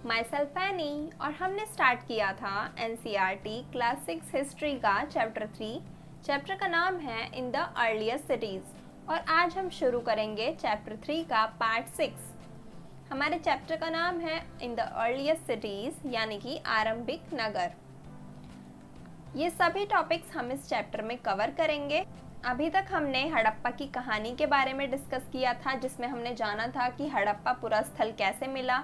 My self any और हमने start किया था एनसीईआरटी क्लास 6 हिस्ट्री का चैप्टर 3। चैप्टर का नाम है इन द अर्लीस्ट सिटीज़ और आज हम शुरू करेंगे चैप्टर 3 का पार्ट 6। हमारे चैप्टर का नाम है इन द अर्लीस्ट सिटीज़ यानी कि आरंभिक नगर। ये सभी टॉपिक्स हम इस चैप्टर में कवर करेंगे। अभी तक हमने हड़प्पा की कहानी के बारे में डिस्कस किया था, जिसमें हमने जाना था कि हड़प्पा पुरास्थल कैसे मिला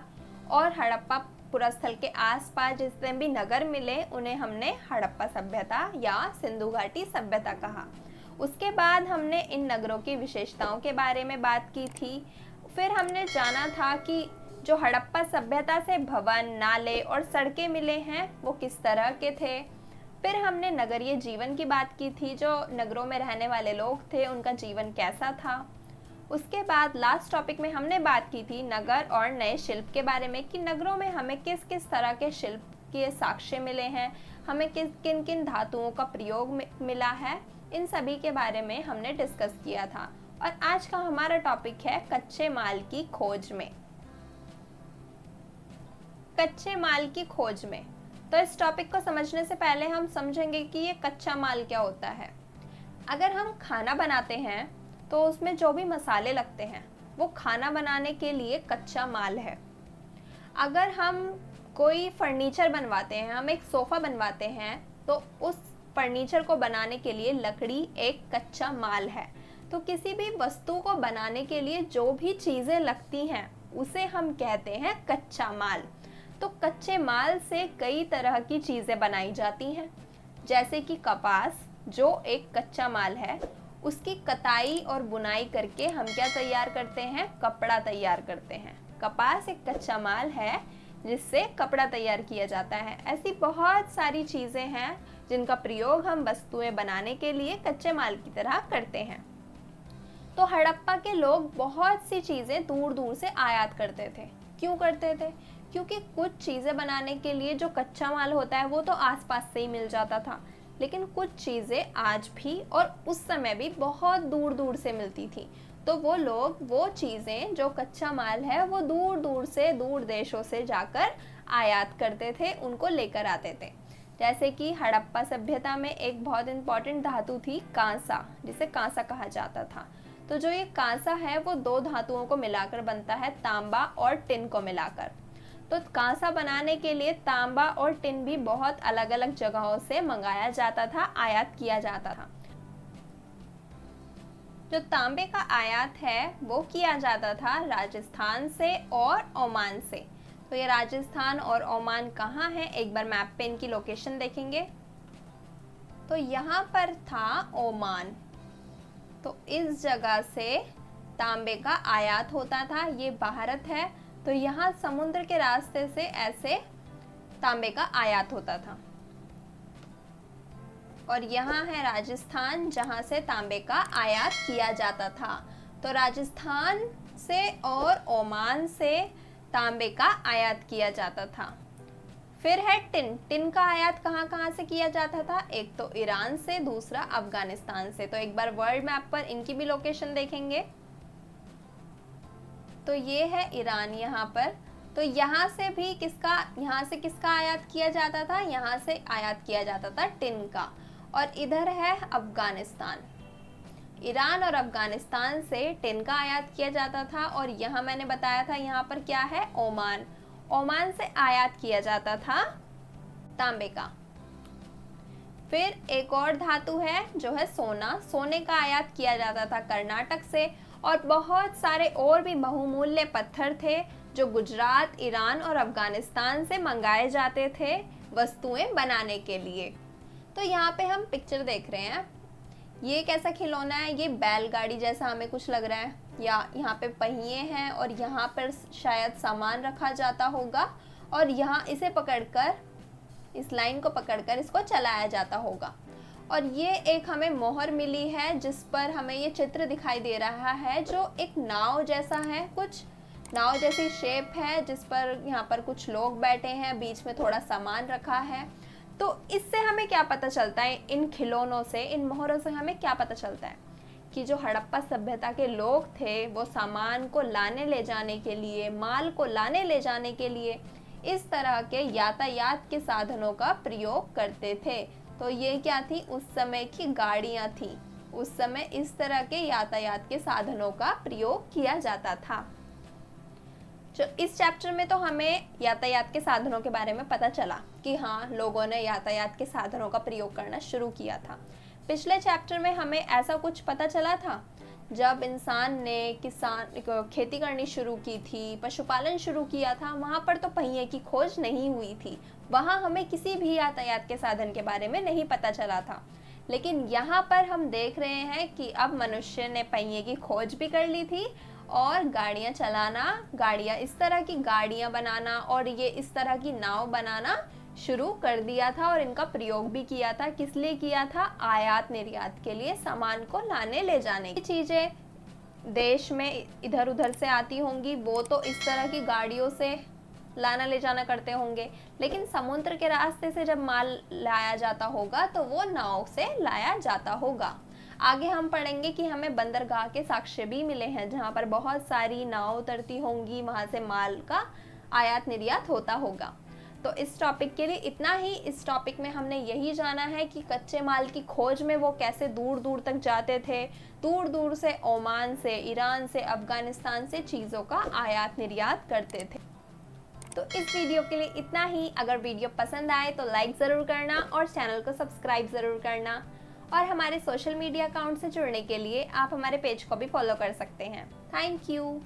और हड़प्पा पुरास्थल के आसपास जितने भी नगर मिले उन्हें हमने हड़प्पा सभ्यता या सिंधु घाटी सभ्यता कहा। उसके बाद हमने इन नगरों की विशेषताओं के बारे में बात की थी। फिर हमने जाना था कि जो हड़प्पा सभ्यता से भवन, नाले और सड़कें मिले हैं वो किस तरह के थे। फिर हमने नगरीय जीवन की बात की थी, जो नगरों में रहने वाले लोग थे उनका जीवन कैसा था। उसके बाद लास्ट टॉपिक में हमने बात की थी नगर और नए शिल्प के बारे में कि नगरों में हमें किस किस तरह के शिल्प के साक्ष्य मिले हैं, हमें किन किन धातुओं का प्रयोग मिला है। इन सभी के बारे में हमने डिस्कस किया था और आज का हमारा टॉपिक है कच्चे माल की खोज में। कच्चे माल की खोज में तो इस टॉपिक को समझने से पहले हम समझेंगे कि ये कच्चा माल क्या होता है। अगर हम खाना बनाते हैं तो उसमें जो भी मसाले लगते हैं वो खाना बनाने के लिए कच्चा माल है। अगर हम कोई फर्नीचर बनवाते हैं, हम एक सोफ़ा बनवाते हैं, तो उस फर्नीचर को बनाने के लिए लकड़ी एक कच्चा माल है। तो किसी भी वस्तु को बनाने के लिए जो भी चीज़ें लगती हैं उसे हम कहते हैं कच्चा माल। तो कच्चे माल से कई तरह की चीज़ें बनाई जाती हैं, जैसे कि कपास जो एक कच्चा माल है, उसकी कताई और बुनाई करके हम क्या तैयार करते हैं, कपड़ा तैयार करते हैं। कपास एक कच्चा माल है जिससे कपड़ा तैयार किया जाता है। ऐसी बहुत सारी चीज़ें हैं जिनका प्रयोग हम वस्तुएं बनाने के लिए कच्चे माल की तरह करते हैं। तो हड़प्पा के लोग बहुत सी चीज़ें दूर दूर से आयात करते थे। क्यों करते थे? क्योंकि कुछ चीज़ें बनाने के लिए जो कच्चा माल होता है वो तो आसपास से ही मिल जाता था, लेकिन कुछ चीज़ें आज भी और उस समय भी बहुत दूर दूर से मिलती थी। तो वो लोग वो चीज़ें जो कच्चा माल है वो दूर दूर से, दूर देशों से जाकर आयात करते थे, उनको लेकर आते थे। जैसे कि हड़प्पा सभ्यता में एक बहुत इम्पॉर्टेंट धातु थी कांसा, जिसे कांसा कहा जाता था। तो जो ये कांसा है वो दो धातुओं को मिलाकर बनता है, तांबा और टिन को मिलाकर। तो कांसा बनाने के लिए तांबा और टिन भी बहुत अलग अलग जगहों से मंगाया जाता था, आयात किया जाता था। जो तांबे का आयात है वो किया जाता था राजस्थान से और ओमान से। तो ये राजस्थान और ओमान कहाँ है, एक बार मैप पे इनकी लोकेशन देखेंगे तो यहाँ पर था ओमान। तो इस जगह से तांबे का आयात होता था। ये भारत है, तो यहाँ समुद्र के रास्ते से ऐसे तांबे का आयात होता था। और यहाँ है राजस्थान, जहाँ से तांबे का आयात किया जाता था। तो राजस्थान से और ओमान से तांबे का आयात किया जाता था। फिर है टिन। टिन का आयात कहाँ कहाँ से किया जाता था? एक तो ईरान से, दूसरा अफगानिस्तान से। तो एक बार वर्ल्ड मैप पर इनकी भी लोकेशन देखेंगे तो ये है ईरान यहाँ पर। तो यहाँ से किसका आयात किया जाता था? यहाँ से आयात किया जाता था टिन का। और इधर है अफगानिस्तान। ईरान और अफगानिस्तान से टिन का आयात किया जाता था। और यहाँ मैंने बताया था यहाँ पर क्या है, ओमान। ओमान से आयात किया जाता था तांबे का। फिर एक और धातु है जो है सोना। सोने का आयात किया जाता था कर्नाटक से। और बहुत सारे और भी बहुमूल्य पत्थर थे जो गुजरात, ईरान और अफगानिस्तान से मंगाए जाते थे वस्तुएं बनाने के लिए। तो यहाँ पे हम पिक्चर देख रहे हैं, ये कैसा खिलौना है? ये बैलगाड़ी जैसा हमें कुछ लग रहा है, या यहाँ पे पहिए हैं और यहाँ पर शायद सामान रखा जाता होगा और यहाँ इसे पकड़कर, इस लाइन को पकड़कर इसको चलाया जाता होगा। और ये एक हमें मोहर मिली है जिस पर हमें ये चित्र दिखाई दे रहा है जो एक नाव जैसा है, कुछ नाव जैसी शेप है जिस पर यहाँ पर कुछ लोग बैठे हैं, बीच में थोड़ा सामान रखा है। तो इससे हमें क्या पता चलता है, इन खिलौनों से, इन मोहरों से हमें क्या पता चलता है कि जो हड़प्पा सभ्यता के लोग थे वो सामान को लाने ले जाने के लिए, माल को लाने ले जाने के लिए इस तरह के यातायात के साधनों का प्रयोग करते थे। तो ये क्या थी? उस समय की गाड़ियां थी। उस समय इस तरह के यातायात के साधनों का प्रयोग किया जाता था। जो इस चैप्टर में तो हमें यातायात के साधनों के बारे में पता चला कि हाँ, लोगों ने यातायात के साधनों का प्रयोग करना शुरू किया था। पिछले चैप्टर में हमें ऐसा कुछ पता चला था जब इंसान ने खेती करनी शुरू की थी, पशुपालन शुरू किया था, वहाँ पर तो पहिए की खोज नहीं हुई थी। वहाँ हमें किसी भी यातायात के साधन के बारे में नहीं पता चला था। लेकिन यहाँ पर हम देख रहे हैं कि अब मनुष्य ने पहिए की खोज भी कर ली थी और गाड़ियाँ चलाना, गाड़ियाँ इस तरह की गाड़ियाँ बनाना और ये इस तरह की नाव बनाना शुरू कर दिया था और इनका प्रयोग भी किया था। किस लिए किया था? आयात निर्यात के लिए, सामान को लाने ले जाने की। चीज़ें देश में इधर उधर से आती होंगी, वो तो इस तरह की गाड़ियों से लाना ले जाना करते होंगे, लेकिन समुद्र के रास्ते से जब माल लाया जाता होगा तो वो नाव से लाया जाता होगा। आगे हम पढ़ेंगे कि हमें बंदरगाह के साक्ष्य भी मिले हैं जहाँ पर बहुत सारी नाव उतरती होंगी, वहाँ से माल का आयात निर्यात होता होगा। तो इस टॉपिक के लिए इतना ही। इस टॉपिक में हमने यही जाना है कि कच्चे माल की खोज में वो कैसे दूर दूर तक जाते थे, दूर दूर से ओमान से, ईरान से, अफगानिस्तान से चीज़ों का आयात निर्यात करते थे। तो इस वीडियो के लिए इतना ही। अगर वीडियो पसंद आए तो लाइक ज़रूर करना और चैनल को सब्सक्राइब ज़रूर करना। और हमारे सोशल मीडिया अकाउंट से जुड़ने के लिए आप हमारे पेज को भी फॉलो कर सकते हैं। Thank you.